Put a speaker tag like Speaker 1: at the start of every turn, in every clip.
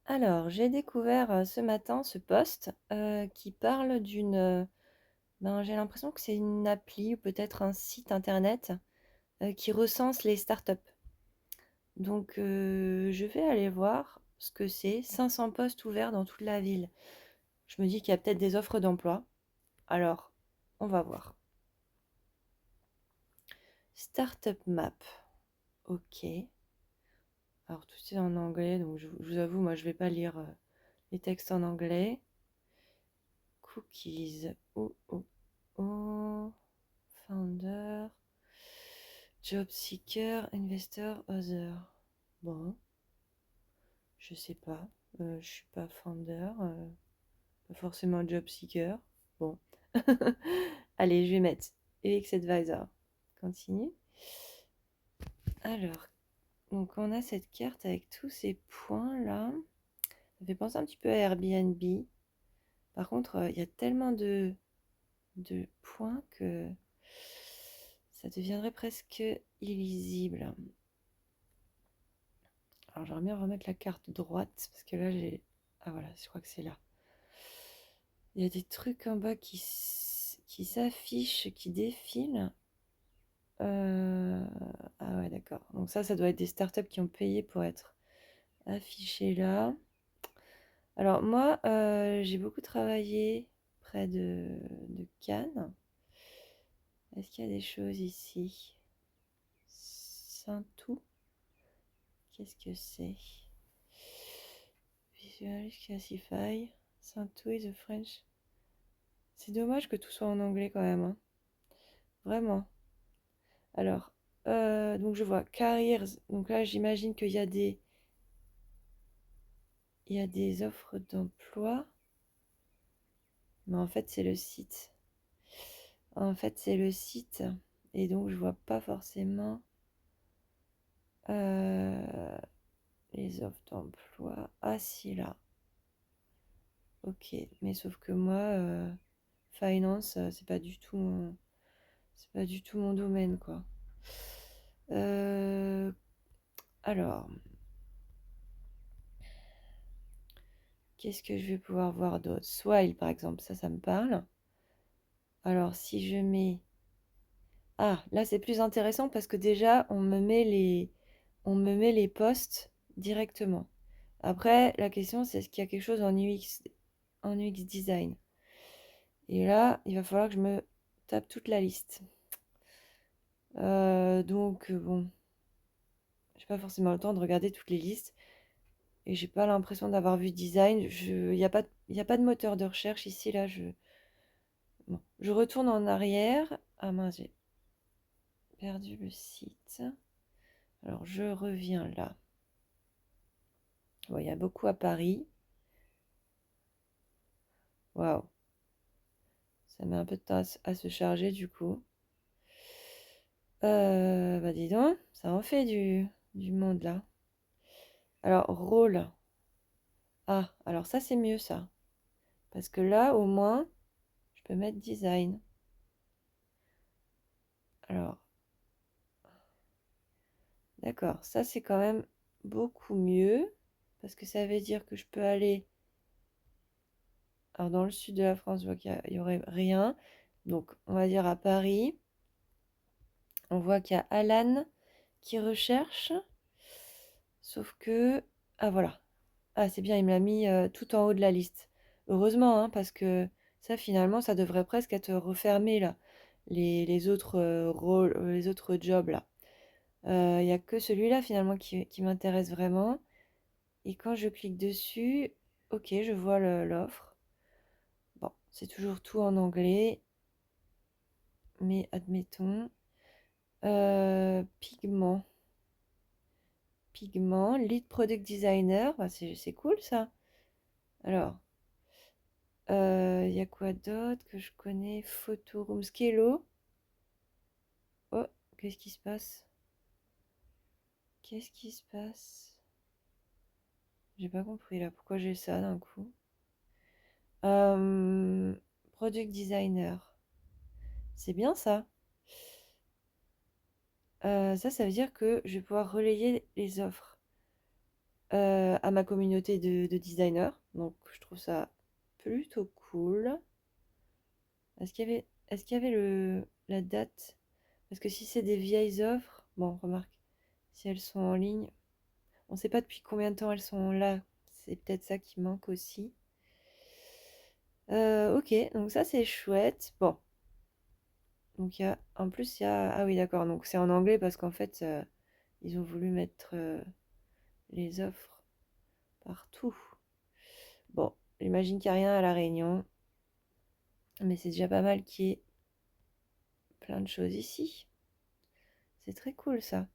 Speaker 1: Alors, j'ai découvert ce matin ce post qui parle j'ai l'impression que c'est une appli ou peut-être un site internet qui recense les startups. Donc, je vais aller voir ce que c'est. 500 postes ouverts dans toute la ville. Je me dis qu'il y a peut-être des offres d'emploi. Alors, on va voir. Startup Map. Ok. Alors, tout est en anglais, donc je vous avoue, moi, je vais pas lire les textes en anglais. Cookies. Oh, oh, oh. Founder. Job seeker, investor, other. Bon, je sais pas. Je suis pas founder. Pas forcément job seeker. Bon. Allez, je vais mettre UX advisor. Continue. Alors, donc on a cette carte avec tous ces points là. Ça fait penser un petit peu à Airbnb. Par contre, il y a tellement de points que ça deviendrait presque illisible. Alors j'aimerais bien remettre la carte droite parce que là j'ai... Ah voilà, je crois que c'est là. Il y a des trucs en bas qui s'affichent, qui défilent. Ah ouais, d'accord. Donc ça doit être des startups qui ont payé pour être affichées là. Alors moi, j'ai beaucoup travaillé près de Cannes. Est-ce qu'il y a des choses ici? Saint-Tout? Qu'est-ce que c'est? Visualise Classify. Saint-Tout is a French. C'est dommage que tout soit en anglais quand même, hein. Vraiment. Alors, donc je vois careers. Donc là, j'imagine qu'il y a des offres d'emploi. Mais en fait, c'est le site. En fait, c'est le site. Et donc, je vois pas forcément euh, les offres d'emploi. Ah, si, là. Ok. Mais sauf que moi, finance, c'est pas du tout mon domaine, quoi. Euh, alors, qu'est-ce que je vais pouvoir voir d'autre? Swile, par exemple, ça me parle. Alors, si je mets... Ah, là, c'est plus intéressant parce que déjà, on me met les postes directement. Après, la question, c'est est-ce qu'il y a quelque chose en UX design? Et là, il va falloir que je me tape toute la liste. Bon, j'ai pas forcément le temps de regarder toutes les listes. Et j'ai pas l'impression d'avoir vu design. Il y a pas de moteur de recherche ici, là. Bon, je retourne en arrière. Ah mince, j'ai perdu le site. Alors, je reviens là. Bon, il y a beaucoup à Paris. Waouh, ça met un peu de temps à se charger du coup. Bah dis donc, ça en fait du monde là. Alors, rôle. Ah, alors ça c'est mieux ça. Parce que là, au moins, je peux mettre design. Alors, d'accord, ça c'est quand même beaucoup mieux. Parce que ça veut dire que je peux aller... Alors, dans le sud de la France, je vois qu'il y aurait rien. Donc, on va dire à Paris. On voit qu'il y a Alan qui recherche. Sauf que... Ah voilà. Ah c'est bien, il me l'a mis tout en haut de la liste. Heureusement, hein, parce que ça finalement, ça devrait presque être refermé là. Les autres rôles, les autres jobs là. Il n'y a que celui-là finalement qui m'intéresse vraiment. Et quand je clique dessus, ok, je vois l'offre. Bon, c'est toujours tout en anglais. Mais admettons. Pigment. Pigment, lead product designer. Bah, c'est cool ça. Alors, il y a quoi d'autre que je connais? Photoroom Skello. Oh, qu'est-ce qui se passe? Qu'est-ce qui se passe? J'ai pas compris là. Pourquoi j'ai ça d'un coup? Euh, Product designer. C'est bien ça. Ça veut dire que je vais pouvoir relayer les offres. à ma communauté de designers. Donc je trouve ça plutôt cool. Est-ce qu'il y avait la date? Parce que si c'est des vieilles offres, bon, remarque, si elles sont en ligne, on ne sait pas depuis combien de temps elles sont là. C'est peut-être ça qui manque aussi. Ok, donc ça c'est chouette. Bon, donc en plus il y a, ah oui d'accord, donc c'est en anglais parce qu'en fait ils ont voulu mettre les offres partout. Bon, j'imagine qu'il n'y a rien à La Réunion, mais c'est déjà pas mal qu'il y ait plein de choses ici. C'est très cool ça.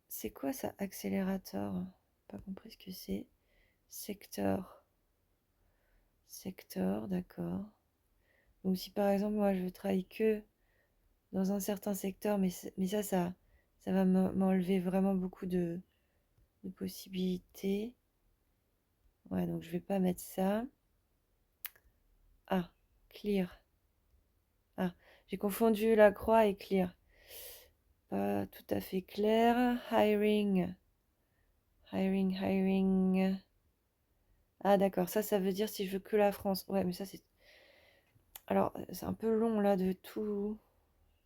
Speaker 1: C'est quoi ça, accélérateur? Pas compris ce que c'est. Secteur. Secteur, d'accord. Donc si par exemple moi je travaille que dans un certain secteur, mais ça va m'enlever vraiment beaucoup de possibilités. Ouais, donc je vais pas mettre ça. Ah, clear. Ah, j'ai confondu la croix et clear. Pas tout à fait clair. Hiring. Hiring, hiring. Ah d'accord, ça veut dire si je veux que la France. Ouais, mais ça c'est... Alors, c'est un peu long là de tout...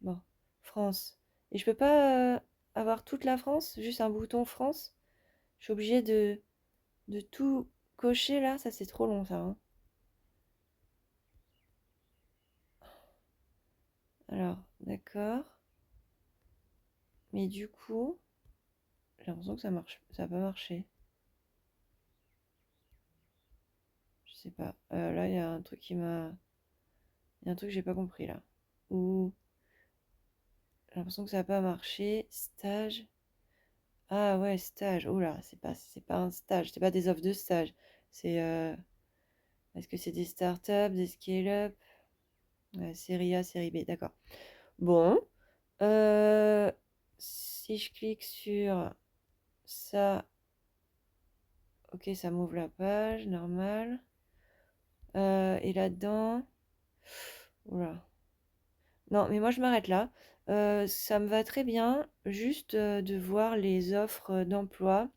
Speaker 1: Bon, France. Et je peux pas avoir toute la France, juste un bouton France. Je suis obligée de tout cocher là, ça c'est trop long ça, hein. Alors, d'accord. Mais du coup, j'ai l'impression que ça marche, ça va pas marcher. Je sais pas. Là, il y a un truc qui m'a... Il y a un truc que j'ai pas compris là. Ou j'ai l'impression que ça va pas marcher. Stage. Ah ouais, stage. Oh là, c'est pas un stage. C'est pas des offres de stage. C'est... Est-ce que c'est des startups, des scale-up? Ouais, série A, série B, d'accord. Bon. Si je clique sur ça, ok, ça m'ouvre la page, normal. Et là-dedans, oula. Non, mais moi je m'arrête là. Ça me va très bien, juste de voir les offres d'emploi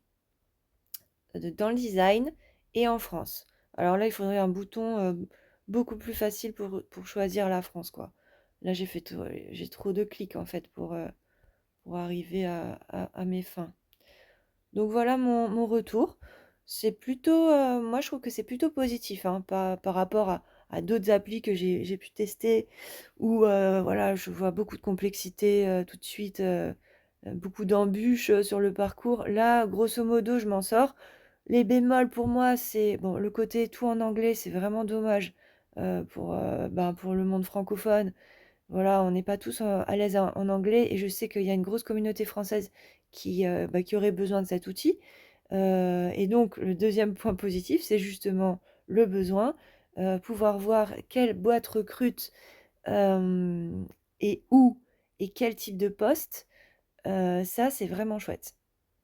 Speaker 1: dans le design et en France. Alors là, il faudrait un bouton beaucoup plus facile pour choisir la France, quoi. Là, j'ai trop de clics en fait pour arriver à mes fins. Donc voilà mon retour. C'est plutôt, moi je trouve que c'est plutôt positif, hein, par rapport à d'autres applis que j'ai pu tester où voilà, je vois beaucoup de complexité tout de suite, beaucoup d'embûches sur le parcours. Là, grosso modo, je m'en sors. Les bémols pour moi, c'est bon, le côté tout en anglais, c'est vraiment dommage pour le monde francophone. Voilà, on n'est pas tous à l'aise en anglais et je sais qu'il y a une grosse communauté française qui aurait besoin de cet outil. Et donc, le deuxième point positif, c'est justement le besoin, pouvoir voir quelle boîte recrute euh, et où et quel type de poste. Ça, c'est vraiment chouette,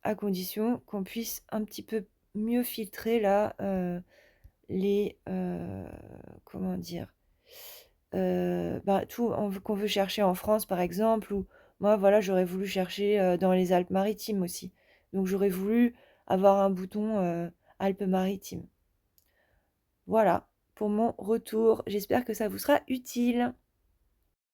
Speaker 1: à condition qu'on puisse un petit peu mieux filtrer là comment dire, tout qu'on veut chercher en France, par exemple, ou moi, voilà, j'aurais voulu chercher dans les Alpes-Maritimes aussi. Donc, j'aurais voulu avoir un bouton Alpes-Maritimes. Voilà pour mon retour. J'espère que ça vous sera utile.